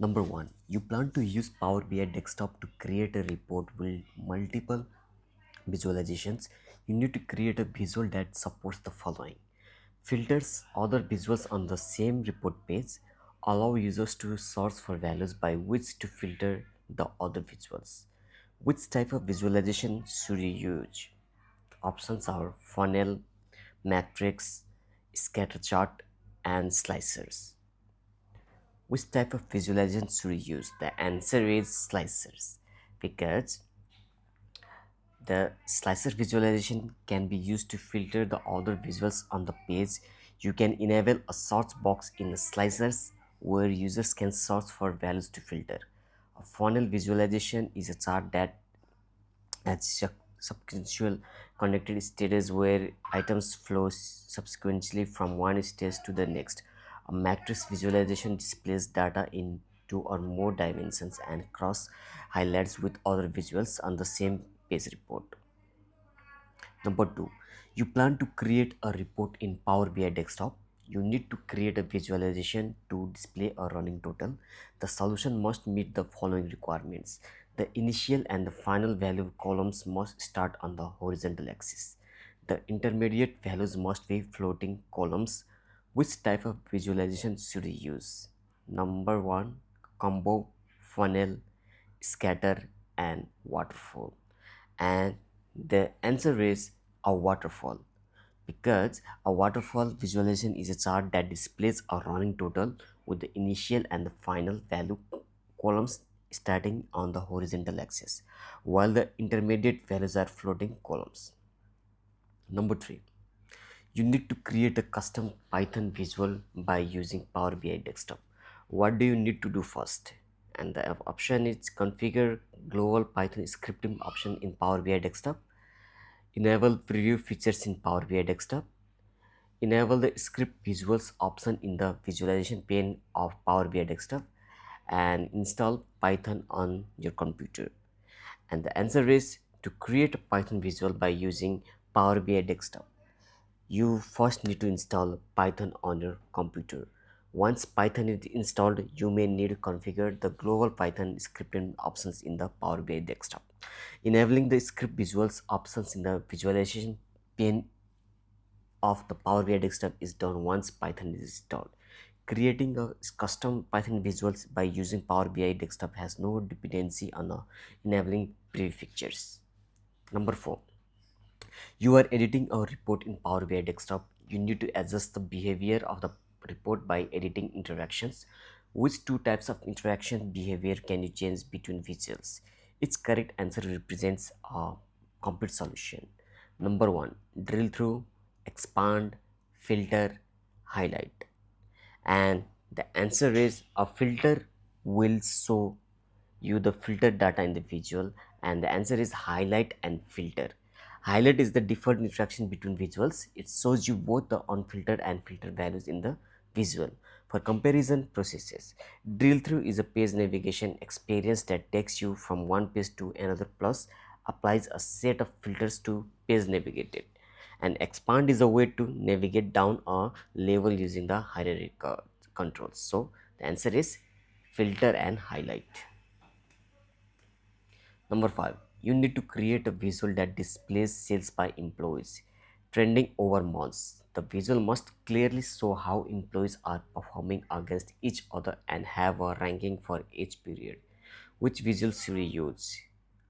Number one, you plan to use Power BI Desktop to create a report with multiple visualizations. You need to create a visual that supports the following: filters other visuals on the same report page, allow users to search for values by which to filter the other visuals. Which type of visualization should you use? Options are funnel, matrix, scatter chart, and slicers. Which type of visualization should you use? The answer is slicers, because the slicer visualization can be used to filter the other visuals on the page. You can enable a search box in the slicers where users can search for values to filter. A funnel visualization is a chart that has sequential connected stages where items flow subsequently from one stage to the next. A matrix visualization displays data in two or more dimensions and cross highlights with other visuals on the same page report. Number two, you plan to create a report in Power BI Desktop. You need to create a visualization to display a running total. The solution must meet the following requirements. The initial and the final value columns must start on the horizontal axis. The intermediate values must be floating columns. Which type of visualization should you use? Number one, combo, funnel, scatter, and waterfall. And the answer is a waterfall, because a waterfall visualization is a chart that displays a running total with the initial and the final value columns starting on the horizontal axis, while the intermediate values are floating columns. Number three, you need to create a custom Python visual by using Power BI Desktop. What do you need to do first? And the option is configure global Python scripting option in Power BI Desktop, enable preview features in Power BI Desktop, enable the script visuals option in the visualization pane of Power BI Desktop, and install Python on your computer. And the answer is to create a Python visual by using Power BI Desktop. You first need to install Python on your computer. Once Python is installed, you may need to configure the global Python scripting options in the Power BI Desktop. Enabling the script visuals options in the visualization pane of the Power BI Desktop is done once Python is installed. Creating a custom Python visuals by using Power BI Desktop has no dependency on enabling preview features. Number 4, you are editing a report in Power BI Desktop. You need to adjust the behavior of the report by editing interactions. Which two types of interaction behavior can you change between visuals? Its correct answer represents a complete solution. Number one, drill through, expand, filter, highlight. And the answer is a filter will show you the filtered data in the visual, and the answer is highlight and filter. Highlight is the default interaction between visuals. It shows you both the unfiltered and filtered values in the visual. For comparison processes, drill through is a page navigation experience that takes you from one page to another plus applies a set of filters to page navigated. And expand is a way to navigate down a level using the hierarchical controls. So the answer is filter and highlight. Number 5, you need to create a visual that displays sales by employees trending over months. The visual must clearly show how employees are performing against each other and have a ranking for each period. Which visual should we use?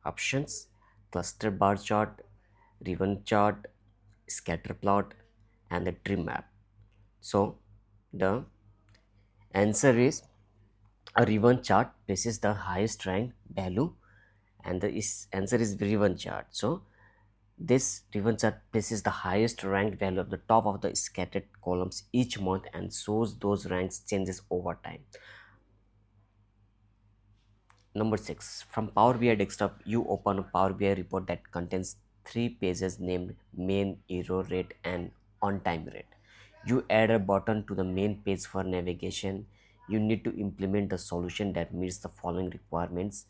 Options: cluster bar chart, ribbon chart, scatter plot, and the tree map. So the answer is a ribbon chart places the highest rank value, and the answer is ribbon chart. So this ribbon chart places the highest ranked value at the top of the scattered columns each month and shows those ranks changes over time. Number 6, from Power BI Desktop, you open a Power BI report that contains three pages named main, error rate, and on time rate. You add a button to the main page for navigation. You need to implement a solution that meets the following requirements.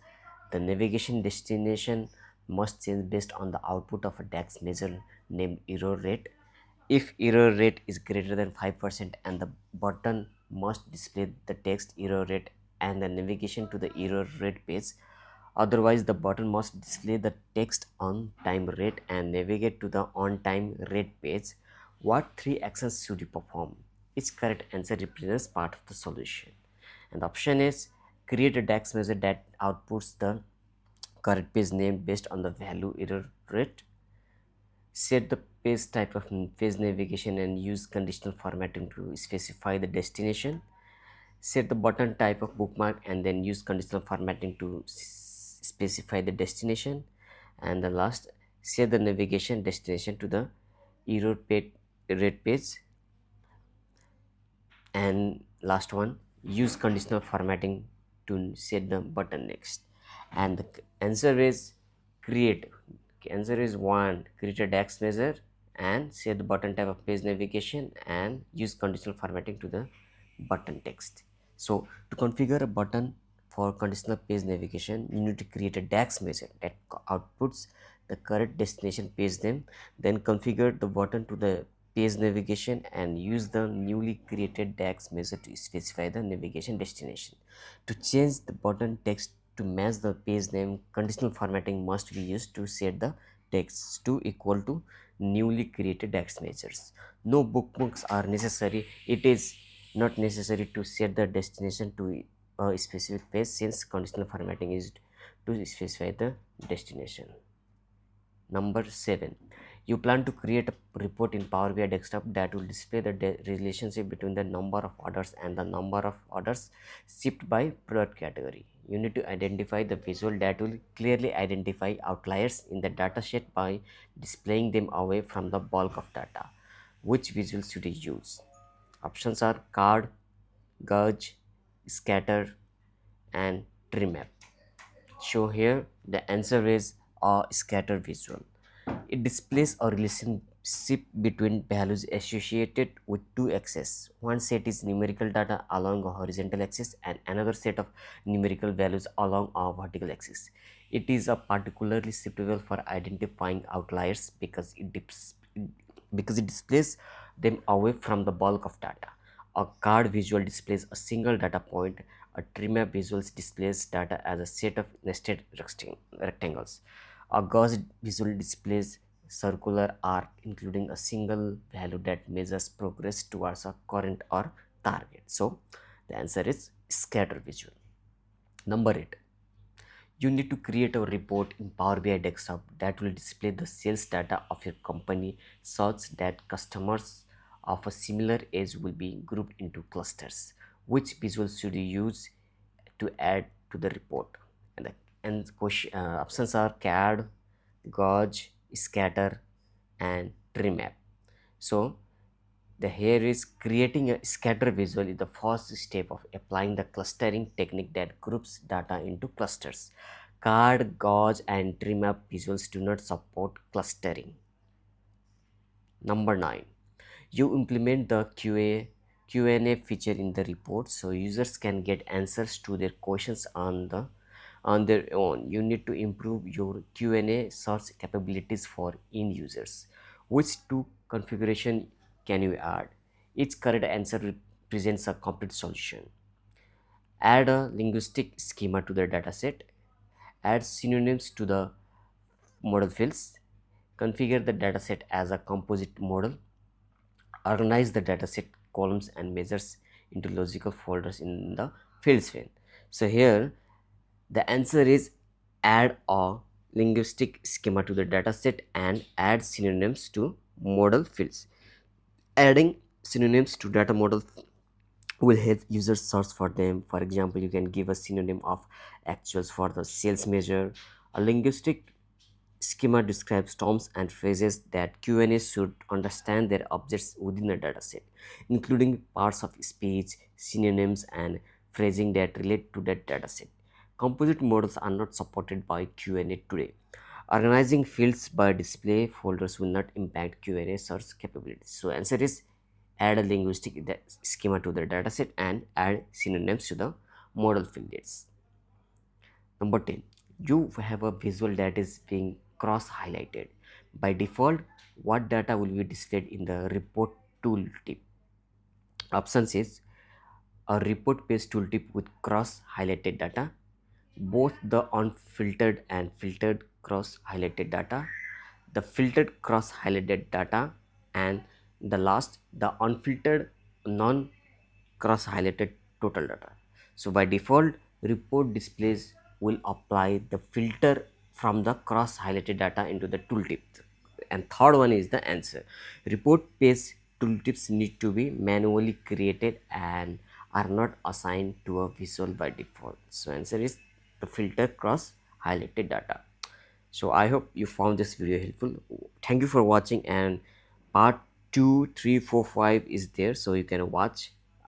The navigation destination must change based on the output of a DAX measure named error rate. If error rate is greater than 5%, and the button must display the text error rate and the navigation to the error rate page. Otherwise, the button must display the text on time rate and navigate to the on time rate page. What three actions should you perform? Each correct answer represents part of the solution. And the option is create a DAX measure that outputs the correct page name based on the value error rate. Set the page type of page navigation and use conditional formatting to specify the destination. Set the button type of bookmark and then use conditional formatting to specify the destination. And the last, set the navigation destination to the error page rate page. And last one, use conditional formatting to set the button next. And the answer is create answer is one, create a DAX measure and set the button type of page navigation and use conditional formatting to the button text. So to configure a button for conditional page navigation, you need to create a DAX measure that outputs the correct destination page name, then configure the button to the page navigation and use the newly created DAX measure to specify the navigation destination. To change the button text to match the page name, conditional formatting must be used to set the text to equal to newly created DAX measures. No bookmarks are necessary. It is not necessary to set the destination to a specific page since conditional formatting is to specify the destination. Number 7. You plan to create a report in Power BI desktop that will display the relationship between the number of orders and the number of orders shipped by product category. You need to identify the visual that will clearly identify outliers in the dataset by displaying them away from the bulk of data. Which visual should you use? Options are card, gauge, scatter, and trim map. So here the answer is a scatter visual. It displays a relationship between values associated with two axes. One set is numerical data along a horizontal axis and another set of numerical values along a vertical axis. It is a particularly suitable for identifying outliers because it displays them away from the bulk of data. A card visual displays a single data point. A tree map visuals displays data as a set of nested rectangles. A gauge visual displays circular arc including a single value that measures progress towards a current or target. So the answer is scatter visual. Number 8. You need to create a report in Power BI desktop that will display the sales data of your company such that customers of a similar age will be grouped into clusters. Which visuals should you use to add to the report? And options are CAD, gauge, scatter, and trim map. So the here is creating a scatter visual is the first step of applying the clustering technique that groups data into clusters. Card, gauge, and trim map visuals do not support clustering. Number 9. You implement the Q&A feature in the report so users can get answers to their questions on their own. You need to improve your Q&A search capabilities for end users. Which two configuration can you add? Each correct answer represents a complete solution. Add a linguistic schema to the dataset. Add synonyms to the model fields. Configure the dataset as a composite model. Organize the dataset columns and measures into logical folders in the fields pane. So here the answer is add a linguistic schema to the dataset and add synonyms to model fields. Adding synonyms to data model will help users search for them. For example, you can give a synonym of actuals for the sales measure. A linguistic schema describes terms and phrases that Q&A should understand their objects within a dataset, including parts of speech, synonyms, and phrasing that relate to that dataset. Composite models are not supported by Q&A today. Organizing fields by display folders will not impact Q&A search capabilities. So answer is add a linguistic schema to the dataset and add synonyms to the model fields. Number 10, you have a visual that is being cross highlighted. By default, what data will be displayed in the report tooltip? Options is a report page tooltip with cross highlighted data, both the unfiltered and filtered cross highlighted data, the filtered cross highlighted data, and the last, the unfiltered non cross highlighted total data. So by default, report displays will apply the filter from the cross highlighted data into the tooltip. And third one is the answer. Report page tooltips need to be manually created and are not assigned to a visual by default. So answer is the filter cross highlighted data. So I hope you found this video helpful. Thank you for watching, and part 2, 3, 4, 5 is there, so you can watch